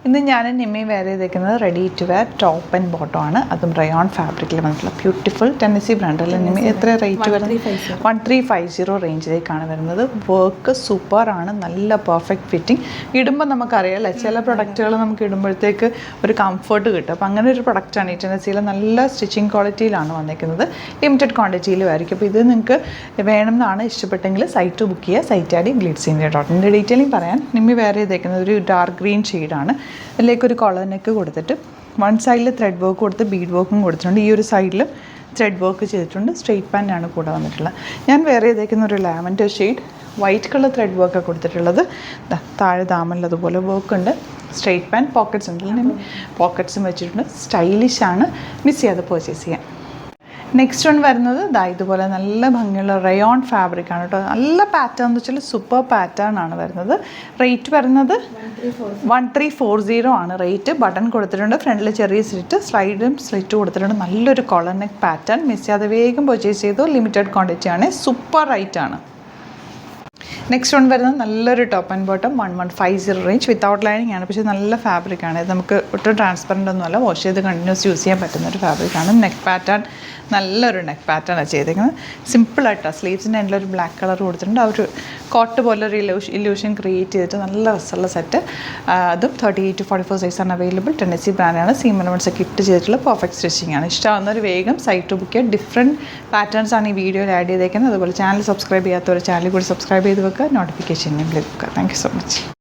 ഇന്ന് ഞാൻ നിമ്മി വെയർ ചെയ്തേക്കുന്നത് ready to wear top and bottom ആണ്. അതും റയോൺ ഫാബ്രിക്കിൽ വന്നിട്ടുള്ള ബ്യൂട്ടിഫുൾ ടെന്നസി ബ്രാൻഡല്ല. നിമ്മി എത്ര റേറ്റ് വരുന്നത്? 1350 റേഞ്ചിലേക്കാണ് വരുന്നത്. വർക്ക് സൂപ്പറാണ്, നല്ല പെർഫെക്റ്റ് ഫിറ്റിംഗ്. ഇടുമ്പോൾ നമുക്കറിയാമല്ലേ, ചില പ്രൊഡക്റ്റുകൾ നമുക്ക് ഇടുമ്പോഴത്തേക്ക് ഒരു കംഫർട്ട് കിട്ടും. അപ്പോൾ അങ്ങനെ ഒരു പ്രൊഡക്റ്റാണ് ഈ ടെന്നസിയിൽ. നല്ല സ്റ്റിച്ചിങ് ക്വാളിറ്റിയിലാണ് വന്നിരിക്കുന്നത്. ലിമിറ്റഡ് ക്വാണ്ടിറ്റിയിലും ആയിരിക്കും. അപ്പോൾ ഇത് നിങ്ങൾക്ക് വേണമെന്നാണ് ഇഷ്ടപ്പെട്ടെങ്കിൽ സൈറ്റ് ബുക്ക് ചെയ്യുക. സൈറ്റ് ആടി glitzeindia.in. ഡീറ്റെയിലിംഗ് പറയാൻ നിമ്മി വെയർ ചെയ്തേക്കുന്നത് ഒരു ഡാർക്ക് ഗ്രീൻ ഷെയ്ഡാണ്. അതിലേക്കൊരു കോളർ നെക്ക് കൊടുത്തിട്ട് വൺ സൈഡിൽ ത്രെഡ് വർക്ക് കൊടുത്ത് ബീഡ് വർക്കും കൊടുത്തിട്ടുണ്ട്. ഈ ഒരു സൈഡിൽ ത്രെഡ് വർക്ക് ചെയ്തിട്ടുണ്ട്. സ്ട്രെയിറ്റ് പാൻ്റാണ് കൂടെ വന്നിട്ടുള്ളത്. ഞാൻ വെയർ ചെയ്തേക്കുന്ന ഒരു lavender shade white colour thread വർക്കാണ് കൊടുത്തിട്ടുള്ളത്. താഴെ ദാമനിലതുപോലെ വർക്ക് ഉണ്ട്. സ്ട്രെയിറ്റ് പാൻറ്റ്, പോക്കറ്റ്സ് ഉണ്ട്. പോക്കറ്റ്സും വെച്ചിട്ടുണ്ട്. സ്റ്റൈലിഷാണ്, മിസ് ചെയ്യാതെ പർച്ചേസ് ചെയ്യാം. നെക്സ്റ്റ് വൺ വരുന്നത് ഇതുപോലെ നല്ല ഭംഗിയുള്ള റയോൺ ഫാബ്രിക്കാണ് കേട്ടോ. നല്ല പാറ്റേൺ എന്ന് വെച്ചാൽ സൂപ്പർ പാറ്റേൺ ആണ് വരുന്നത്. റേറ്റ് വരുന്നത് 1340 ആണ് റേറ്റ്. ബട്ടൺ കൊടുത്തിട്ടുണ്ട്. ഫ്രണ്ടിൽ ചെറിയ സ്ലിറ്റ് കൊടുത്തിട്ടുണ്ട്. നല്ലൊരു കോളർ നെക്ക് പാറ്റേൺ. മിസ് ചെയ്യാതെ വേഗം പർച്ചേസ് ചെയ്തു. ലിമിറ്റഡ് ക്വാണ്ടിറ്റി ആണ്. സൂപ്പർ റേറ്റ് ആണ്. നെക്സ്റ്റ് വൺ വരുന്നത് നല്ലൊരു top and bottom 1150 range. Without lining ആണ്, പക്ഷേ നല്ല ഫാബ്രിക്കാണ്. ഇത് നമുക്ക് ഒട്ടും ട്രാൻസ്പെറൻ്റ് ഒന്നുമല്ല. വാഷ് ചെയ്ത് കണ്ടിന്യൂസ് യൂസ് ചെയ്യാൻ പറ്റുന്ന ഒരു ഫാബ്രിക്കാണ്. നെക്ക് പാറ്റേൺ നല്ലൊരു നെക്ക് പാറ്റേണാണ് ചെയ്തേക്കുന്നത്. സിമ്പിളായിട്ടാണ്. സ്ലീവ്സിൻ്റെ എൻഡിൽ ഒരു ബ്ലാക്ക് കളർ കൊടുത്തിട്ടുണ്ട്. ആ ഒരു കോട്ട് പോലെ ഒരു ഇല്യൂഷൻ ക്രിയേറ്റ് ചെയ്തിട്ട് നല്ല രസമുള്ള സെറ്റ്. അതും 38 to 44 സൈസാണ് അവൈലബിൾ. ടെന്നസി ബ്രാൻഡാണ്. സീം എലമെൻറ്റ്സ് ഒക്കെ ഇട്ട് ചെയ്തിട്ടുള്ള പെർഫെക്റ്റ് സ്റ്റിച്ചിങ് ആണ്. ഇഷ്ടമാവുന്നവർ വേഗം സൈറ്റ് ബുക്ക് ചെയ്യുക. ഡിഫറെൻറ്റ് പാറ്റേൺസ് ആണ് ഈ വീഡിയോയിൽ ആഡ് ചെയ്തേക്കുന്നത്. അതുപോലെ ചാനൽ സബ്സ്ക്രൈബ് ചെയ്യാത്തവർ ചാനൽ കൂടി സബ്സ്ക്രൈബ് ചെയ്ത് വെക്കുക. നോട്ടിഫിക്കേഷൻ വെക്കുക. Thank you so much.